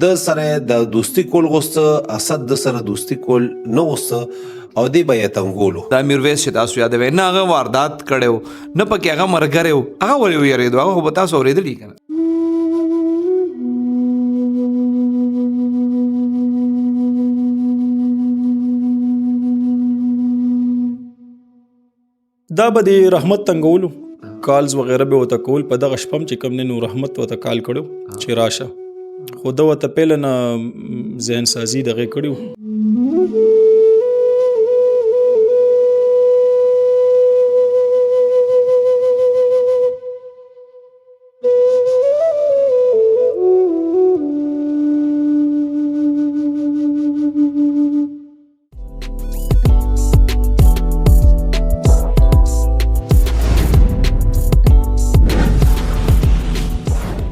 د سره د دوستی کول غوسته، اسد د سره دوستی کول نه غوسته او دی به یې تنګولو. دا میرویس چې تاسو یادوئ نه هغه واردات کړی و نه پکې هغه مرګری و، هغه ولې ویرېدو؟ هغه خو به تاسو اورېدلي که نه. دا به د رحمت تنګولو کالز وغیره به ورته کول په دغه شپه چې کوم دی نو رحمت ورته کال کړو چې راشه، خو ده ورته پیله نه ذهن سازي دغې کړي وو.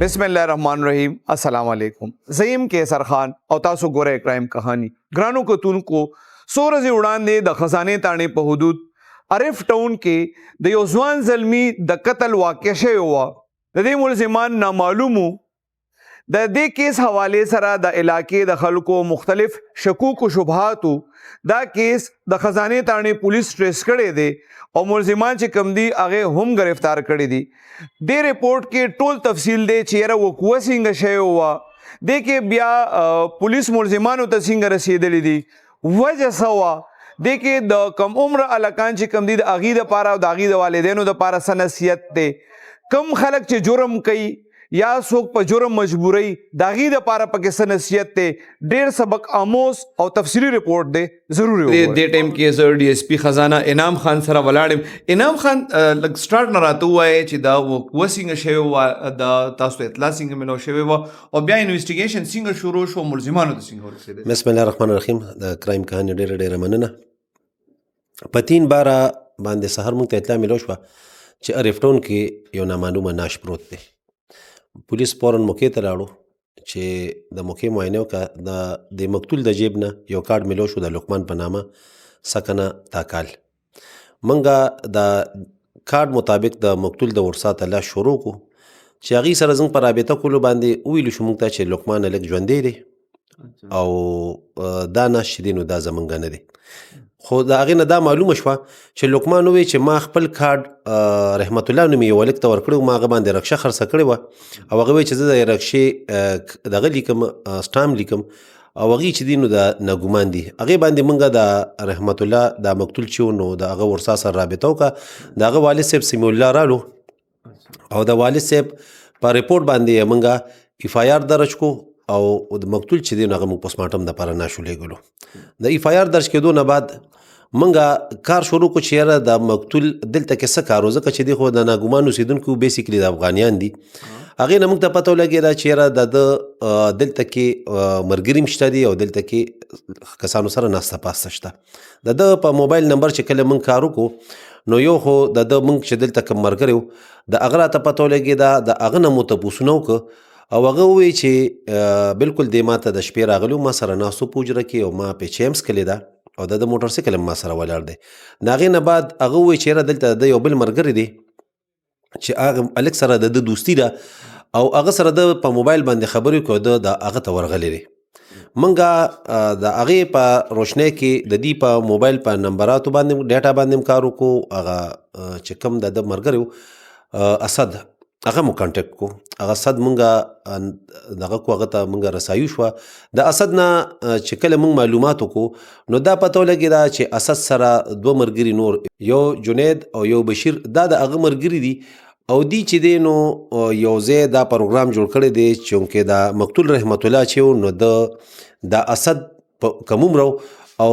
بسم الله الرحمن الرحیم. السلام علیکم. زیم کیسر خان او تاسو ګوره کرائم کہانی. ګرانو کتونکو، څو ورځې وړاندې د خزانې تاڼې په حدود عرف ټاون کې د یو ځوان زلمي د قتل واقع شوی وه. د دې ملزمان نامعلوم وو. د دې کیس حوالې سره د علاقې د خلکو مختلف شکوک و شبهات وو. دا کیس د خزانې تاڼې پولیس ټریس کړی دی او ملزمان چې کم دي هغې هم گرفتار کړي دي. دې رپورټ کې ټول تفصیل دی چې یاره وقوعه څنګه شوې وه، دې کې بیا پولیس ملزمانو ته څنګه رسېدلي دي، وجه څه وه، دې کې د کم عمره هلکان چې کم دي د هغې دپاره او د هغې د والدینو دپاره څه نصیحت دی. کم خلک چې جرم کوي یا څوک په جرم مجبوري د هغې دپاره پکې څه نصیحت دی. ډېر سبق آموز او تفصیلي رپورټ دی، ضروري دې ټایم کې زه ډي ایس پي خزانه انعام خان سره ولاړم. انعام خان لږ سټارټ نه راته ووایې چې دا وقوعه څنګه شوې وه، د تاسو ته اطلاع څنګه میلاو شوې وه او بیا انویسټیګیشن څنګه شروع شو، ملزمانو ته څنګه ورسېدل؟ بسم الله الرحمن الرحیم. د کرایم کهاني ډېره مننه. په 3 باره باندې سهار موږ ته اطلاع میلاو شوه چې عرف ټاون کې یو نامعلومه ناش پروت دی. پولیس فوراً موقع ته لاړو چې د موقع معاینه وکړه. د مقتول د جیب نه یو کارډ میلاو شو د لقمان په نامه سکنه تاکال. موږ د کارډ مطابق د مقتول د ورثه تلاش شروع کړو چې هغې سره زموږ په رابطه کولو باندې وویلو شو موږ ته چې لقمان لږ ژوندی دی او دا ناش چې دی نو دا زمونږ نه دی. خو د هغې نه دا معلومه شوه چې لقمان ووایي چې ما خپل کارډ رحمت الله نومې یو هلک ته ورکړی، ما هغه باندې رکشه خرڅه کړې وه او هغه وایي چې زه د رکشې دغه لیکم، سټام لیکم او هغې چې دي نو د ناګومان دي. هغې باندې موږ د رحمت الله دا مقتول چې و نو د هغه ورثه سره رابطه وکړه. د هغه والد صاحب سمیع الله رالو او د والد صاحب په رپورټ باندې موږ اف آی آر درج کو او د مقتول چې دی نو هغه موږ پوسټمارټم دپاره ناشو لیږلو. د اف آی آر درج کېدو نه بعد موږ کار شروع کړو چې یاره د مقتول دلته کې څه کار و، ځکه چې دی خو د ناګومان اوسېدونکي بیسیکلي د افغانیان دي. هغې نه موږ ته پته ولګېده چې یاره د دلته کې ملګري هم شته دي او دلته کې کسانو سره ناسته پاسته شته. د ده په موبایل نمبر چې کله موږ کار وکړو نو یو خو د ده موږ چې دلته کوم ملګری و د هغه راته پته ولګېده، د هغه نه مو تپوسونه وکړه او هغه ووایي چې بلکل دی ما ته د شپې راغلي ما سره ناستو په حجره کې او ما پیچې هم څکلې ده او د موټر سایکل هم ما سره ولاړ دی. د هغې نه بعد هغه ووایي چې یاره دلته د یو بل ملګری دی چې هغه هلک سره د ده دوستي ده او هغه سره د په موبایل باندې خبرې وکړو، ده د هغه ته ورغلی دی. موږ د هغې په روشنۍ کې د دې په موبایل په نمبراتو باندې ډیټا باندې هم کار وکړو. هغه چې کوم د ده ملګری و اسد هغه مو کانټیکټ کو. هغه اسد موږ دغه کو هغه ته موږ رسایو شوه. د اسد نه چې کله موږ معلومات وکړو نو دا پته ولګېده چې اسد سره 2 ملګري نور، یو جنید او یو بشیر، دا د هغه ملګري دي او دی چې دی نو یو ځای دا پروګرام جوړ کړی دی چونکې د مقتول رحمت الله چې و نو د اسد کوم عمره او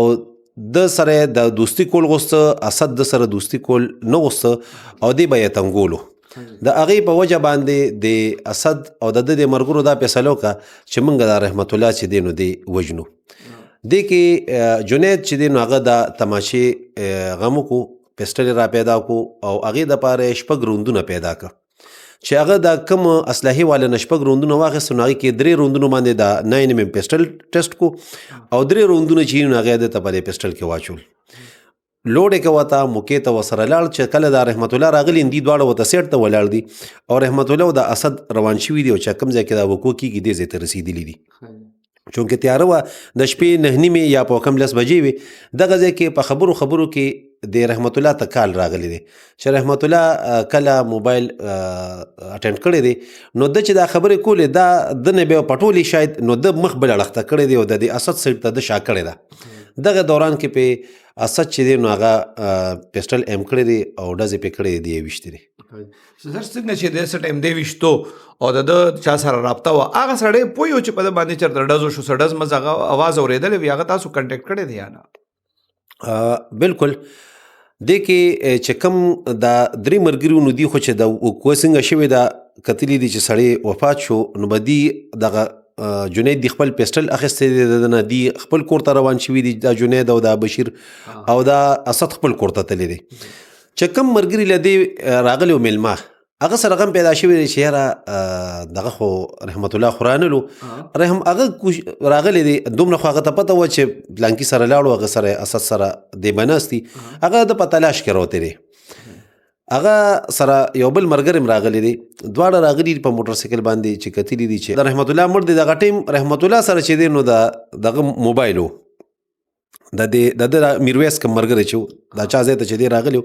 د سره د دوستی کول غوسته، اسد د سره دوستی کول نه غوسته او دی به یې تنګولو. د هغې په وجه باندې د اسد او د ده د ملګرو دا فیصله وکړه چې موږ د رحمت الله چې دی نو دی وژنو. دې کې جنید چې دی نو هغه د تماشې غم وکړو، پسټل را پیدا کړو او هغې دپاره 6 روندونه پیدا کړه چې هغه د کوم اسلحې والا نه 6 روندونه واخیستو نو هغې کې 3 روندونو باندې د 9 mm پسټل ټیسټ کو او 3 روندونه چې نو هغه د ته په دې پسټل کې واچول. لوډ یې کوه ته موقع ته ورسره لاړ چې کله دا رحمت الله راغلي دي دواړه ورته سیټ ته ولاړ دي او رحمت الله او د اسد روان شوي دي او چې کوم ځای کې دا وقوع کېږي دې ځای ته رسېدلي دي چونکې تیاره وه د شپې 9:30 یا په کم 10 بجې وې دغه ځای کې په خبرو کې د رحمت الله ته کال راغلی دی چې رحمت الله کله موبایل اټینډ کړی دی نو د چې دا خبرې کولې دا د نه بیا پټولې شاید نو د مخ بل اړخ ته کړی دی او د دې اسد سایډ ته د شا کړی ده دغه دوران کې په اسد چې دی نو هغه پیسټل ایم کړی دی او ډزې پې کړی دی ویشتې دی سر څنګه چې د څه ټایم دی ویشتو او د چا سره رابطه وه هغه سړی پوه یو چې په ده باندې چېرته ډز وشو څه ډز مز هغه اواز اورېدلی وي هغه تاسو کنټیکټ کړی دی یا نه بالکل دې کې چې کوم دا 3 ملګري نو دي خو چې د وقوع څنګه شوې ده کتلي دي چې سړی وفات شو نو به دي دغه جنید دی خپل پیسټل اخیستی دی د نه دی خپل کور ته روان شوي دي دا جنید او دا بشیر او دا اسد خپل کور ته تللی دی چې کوم ملګري له دې راغلی و میلمه هغه سره غم پیدا شوی دی چې یاره دغه خو رحمت الله خورانلو هغه راغلی دی دومره خو هغه ته پته وه چې پلانکي سره لاړو هغه سره اسد سره دی بناستي هغه د په تلاش کې راوتی دی هغه سره یو بل ملګری هم راغلی دی دواړه راغلي دي په موټر سایکل باندې چې کتلي دي چې د رحمت الله مړ دی دغه ټیم رحمت الله سره چې دی نو دغه موبایل و د میرویس کوم ملګری چې دا چا ځای ته چې دی راغلی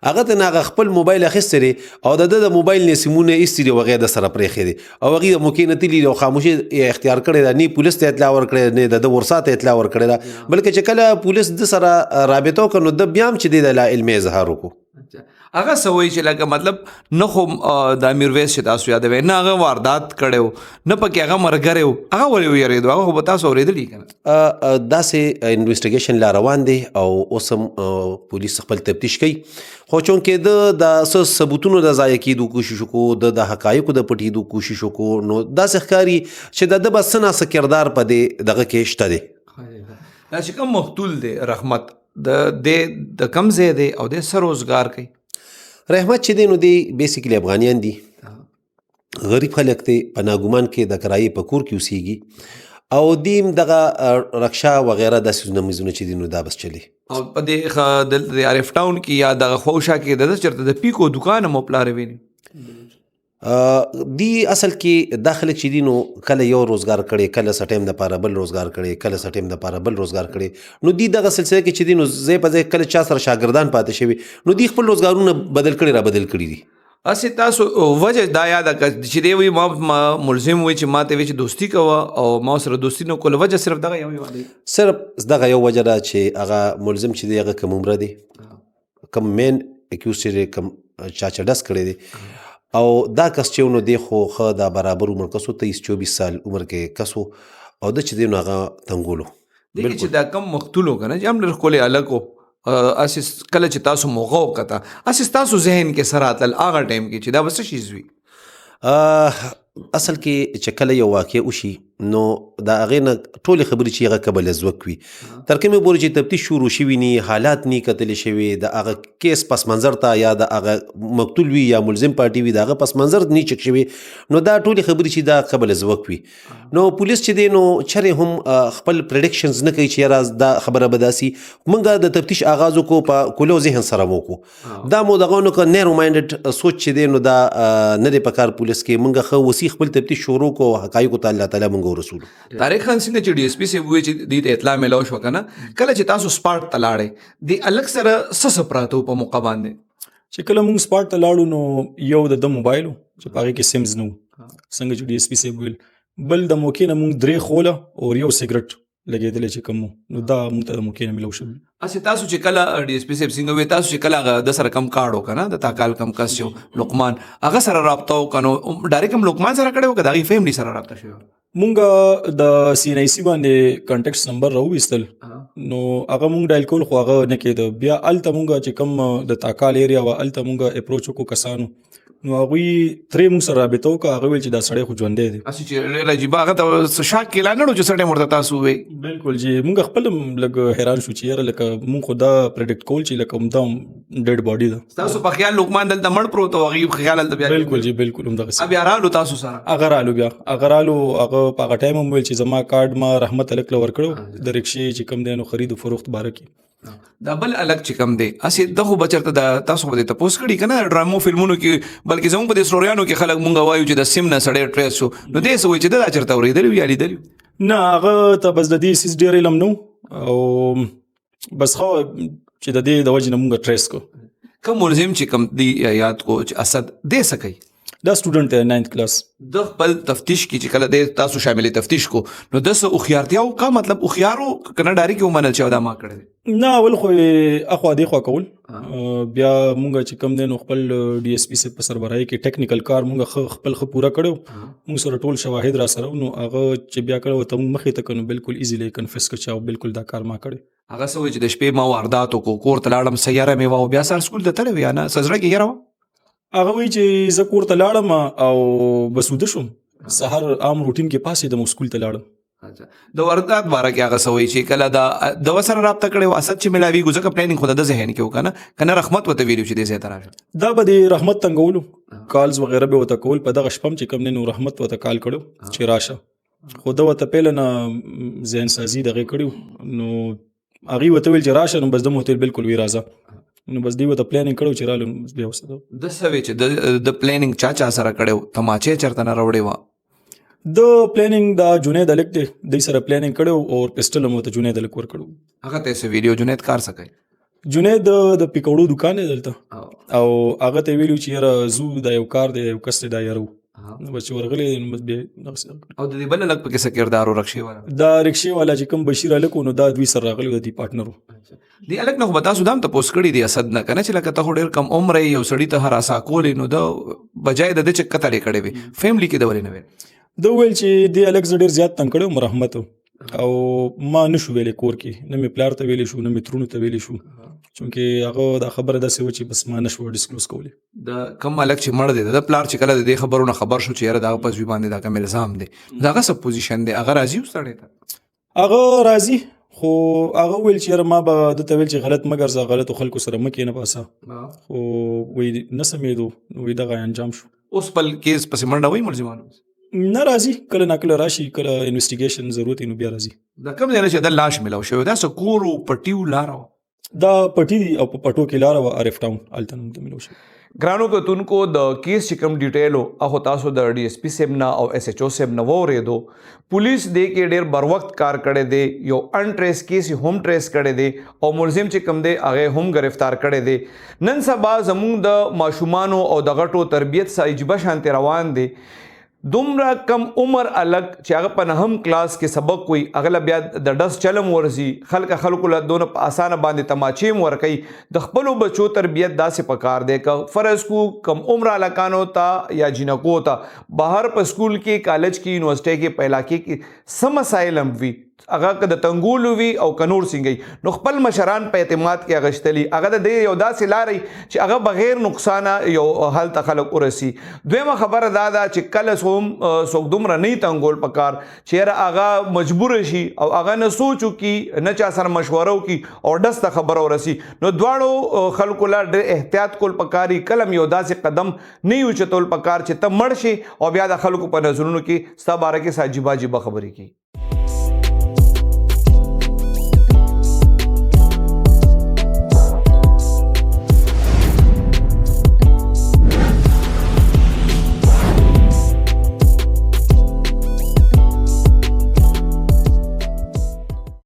هغه ته نه هغه خپل موبایل اخیستی دی او د موبایل نه سیمونه ایستي دي او هغه د سره پرېښی دي او هغې د موقع نه تللي دي او خاموشي اختیار کړې ده نه پولیس ته اطلاع ورکړې نه د ورسا ته اطلاع ورکړې ده بلکې چې کله پولیس د سره رابطه وکړه نو د بیا هم چې دی د لا علمي اظهار وکړو هغه څه وایي چې لکه مطلب نه خو د میرویس چې تاسو یادوئ نه هغه واردات کړی و نه پکې هغه مرګری و هغه ولې ویرېدو هغه خو به تاسو اورېدلي که نه داسې انویسټیګیشن لا روان دی او اوس هم پولیس خپل تفتیش کوي خو چونکې د څه ثبوتونو د ضایع کېدو کوشش وکړو د حقایقو د پټېدو کوشش وکړو نو داسې ښکاري چې د به څه ناڅه کردار په دې دغه کې شته دی دا چې کوم مقتول دی رحمت د کم ځای دی او د څه روزګار کوي رحمت چې دی نو دی بیسیکلی افغانیان دي غریب خلک دی په ناګومان کې د کرایې په کور کې اوسیږي او دیم دغه رکشا وغیره داسې څیزونه میزونه چې دي نو دا بس چلی او په دې د عارف ټاون کې یا دغه خوشا کې د چېرته د پیکو دوکان هم پلارې ویني دی اصل کې دا خلک چې دي نو کله یو روزګار کړي کله څه ټایم دپاره بل روزګار کړي کله څه ټایم دپاره بل روزګار کړي نو دی دغه سلسله کې چې دي نو ځای په ځای کله چا سره شاګردان پاتې شوي نو دی خپل روزګارونه بدل کړي را بدل کړي دي اسې تاسو وجه دا یاد چې دی وایي ما ملزم وایي چې ما ته وایي چې دوستي کوه او ما سره دوستي نه کوله وجه صرف دغه یو دی صرف دغه یو وجه ده چې هغه ملزم چې دی هغه کم عمره دی کم مین اکیوز چې دی کم چا چې ډس کړی دی او دا کس چې نو دی خو ښه دا برابر عمر کس و 23-24 سال عمر کې کس و او د چې دی نو هغه تنګولو دغه چې دا کم مقتول و که نه چې هم ډېر ښکلی هلک و اسې کله چې تاسو موقع وکته اسې ستاسو ذهن کې څه راتلل هغه ټایم کې چې دا به څه شیز وي اصل کې چې کله یو واقع وشي نو د هغې نه ټولې خبرې چې هغه قبل ازوک وي تر کومې پورې چې تفتیش شروع شوي ني حالات ني کتلی شوي د هغه کیس پس منظر ته یا د هغه مقتول وي یا ملزم پارټي وي د هغه پس منظر ني چک شوي نو دا ټولې خبرې چې دا قبل ازوک وي نو پولیس چې دی نو چرې هم خپل پریډکشنز نه کوي چې یاره دا خبره به داسي موږ د تفتیش آغاز وکړو په کولو ذهن سره وکړو دا مو دغه نو که نیرو مایندډ سوچ چې دی نو دا نه دی په کار پولیس کې موږ ښه وسیع خپل تفتیش شروع کړو حقایقو ته الله تعالی موږ ورسولو طارق خان څنګه چې ډي اس پي صاحب وایي چې دې ته اطلاع میلاو شوه که نه کله چې تاسو سپاټ ته لاړئ د هلک سره څه پراته په موقع باندې چې کله موږ سپاټ ته لاړو نو یو د موبایل و چې په هغې کې سیمز نه و څنګه چې ډي اس پي صاحب ویل بل د موقع نه موږ 3 خوله او یو سګرټ لګېدلی چې کوم نو دا موږ ته د موقع نه میلاو شوي اسې تاسو چې کله ډي اس پي صاحب څنګه وایي تاسو چې کله هغه د سره کم کارډ و که نه د تا کال کم کس چې لقمان هغه سره رابطه وکړه نو ډایرکټ هم لقمان سره کړی و که د هغې فیملي سره رابطه شوې مونږ د سی ان آی سی باندې کانټیکټ نمبر راوویستل نو هغه مونږ ډایل کول خو هغه نه کېده بیا هلته مونږ چې کوم د تاکال ایریا وه هلته مونږ اپروچ وکړو کسانو نو هغوی ترې مونږ سره رابطه وکړه هغه ویل چې دا سړی خو ژوندی دی اسې چې ډېر عجیبه هغه ته شاک کې لا نه ډو چې څه ټایم ورته تاسو ووایي بالکل چې مونږ خپل هم لږ حیران شو چې یاره لکه مونږ خو دا پرډکټ کول چې لکه همدا ډیډ باډي ده تاسو په خیال لقمان دلته مړ پروت و هغې خیال هلته بیا بالکل جی بالکل همدغسې بیا رالو تاسو سره هغه رالو هغه په هغه ټایم هم ویل چې زما کارډ ما رحمت هلک له ورکړو د رکشې چې کوم دی نو خرید و فروخت باره کې دا بل الګ چې کم دی اسې دغه بچرته دا تاسو به تاسو کړي کنه ډرامو فلمونو کې بلکې زموږ په دې سټوریانو کې خلک مونږ وایو چې د سیم نه سړی ټریس شو نو دې سوي چې دا چرته اورېدل وی لیدل نه هغه ته بس د دې سیس ډېر علم نو او بس خو چې د دې د وجې نه مونږ ټریس کو کوم ملزم چې کم دی یاد کو چې اسد دې سکی دا سټوډنټ دی 9th کلاس د خپل تفتیش کې چې کله د تاسو شاملې تفتیش کو نو د سه خيارتیا او کا مطلب خيارو کنه ډاری کې ومنل چې دا ما کړی نه اول خو اخوا دی خو کول بیا مونږ چې کم دی نو خپل ډي اس پی سي په سربراهي کې ټیکنیکل کار مونږ خپل پورا کړو مونږ سره ټول شواهد را سره نو هغه چې بیا کړو ته مخې ته کنو بالکل ایزیلی کنفیس کړو بالکل دا کار ما کړی هغه سوي چې د شپې ما وارداتو کو کور ته لاړم سیاره مې واو بیا سر سکول ته تللی یا نه سزړه کې یاره هغه وی چې زه کور ته لاړم او بس وده شوم سهار عام روټین کې پاسې د سکول ته لاړم د واردات باره کې هغه سوي چې کله دا د وسره رابطه کړي واسط چې ملاوي ګوزه پلانینګ خو د ذهن کې وکنه کنه رحمت وته ویلو چې دې زه تراشه دا به د رحمت تنګولو کالز وغیرہ به وته کول په دغه شپم چې کم نه نو رحمت وته کال کړو چې راشه خو دا وته پیل نه ذهن سازي دغه کړو نو هغه وته ویل چې راشه نو بس د موتل بالکل وی راځه نو بس دی وته پلانینګ کړو چې رالم بیا وسه د سوي چې د پلانینګ چا سره کړو تماچې چرته نه راوړې و د پلانینګ دا جنید الک دی د سره پلانینګ کړو او پسټل مو ته جنید الک ور کړو هغه ته سه ویډیو جنید کار سکے جنید د پیکوړو دکان دی دلته او هغه ته ویلو چې یاره زو دا یو کار دی یو کس دا یارو نو بس ورغلی نو بس بیا او د دې بل لګ په کې سکردارو رخصي والا دا رکشي والا چې کوم بشیر الکو نو دا دوی سره راغلی د پارټنرو دی الګ نو بتا سودام ته پوس کړی دی اسد نه کنه چې لکه ته ډېر کم عمر یو سړی ته هراسا کولې نو د بجای د چې کتلې کړي وي فیملی کې د ولې نه وي د ویل چې دی الګ ډېر زیات تنگ کړو مرحمت او ما نشو ویلې کور کې نه می پلار ته ویلې شو نه می ترونو ته ویلې شو چونکه هغه دا خبره داسې و چې بس ما نشو ډیسکلوز کولی د کم الګ چې مړ دی د پلار چې کله د خبرونه خبر شو چې یاره دا پس وی باندې دا کوم الزام دی داغه سب پوزیشن دی هغه راځي وسړی ته هغه راځي خو هغه ویل چې ما به د ته ویل چې غلط مګر زه غلط خلکو سره مکه نه پاسه خو وی نه سمېدو وی دغه انجام شو اوس بل کیس پس منډه وای ملزمانو نه راځي کله نه کله راشي کله انویسټیګیشن ضرورت نو بیا راځي دا کوم ځای چې د لاش ملاو شو دا سکورو پټیو لارو دا پټی او په پټو کې لار او عارف ټاون التن ته ملو شي ګرانو کتونکو د کیس چې کوم ډیټیل او تاسو د ډي اس پی سیمنا او اس ایچ او سیمنا وریدو پولیس دې کې ډېر بر وخت کار کړي دي یو ان ټریس کیس هم ټریس کړي دي او ملزم چې کوم دي هغه هم گرفتار کړي دي نن سبا زموږ د ماشومان او د غټو تربيت سایجبه شانت روان دي دومره کم عمر الګ چې هغه په نهم کلاس کې سبق وي اغله بیا د ډس چلم ورزي خلکو له دونه په اسانه باندې تماچې ورکي د خپل بچو تربيت داسې پکار دی ک فرض کو کم عمر الکانو تا یا جنکو تا بهر په سکول کې کالج کې یونیورسيټي کې پهلا کې سم مسائل وي هغه که د تنګولو وي او کنور سنگي نو خپل مشران په اعتماد کې اغشتلی هغه د یو داسې لاري چې هغه بغیر نقصان یو حل تخلق ورسي دویمه خبره دا چې کله سوم سوک دومره نه تنګول پکار چې هغه مجبور شي او هغه نه سوچو کې نه چا سره مشوره وکي او دسته خبره ورسي نو دواړو خلکو لا ډېر احتیاط کول پکاري کلم یو داسې قدم نه یو چتول پکار چې ته مړ شي او بیا د خلکو په نظرونو کې ستا باره کې ساجيبه خبرې کوي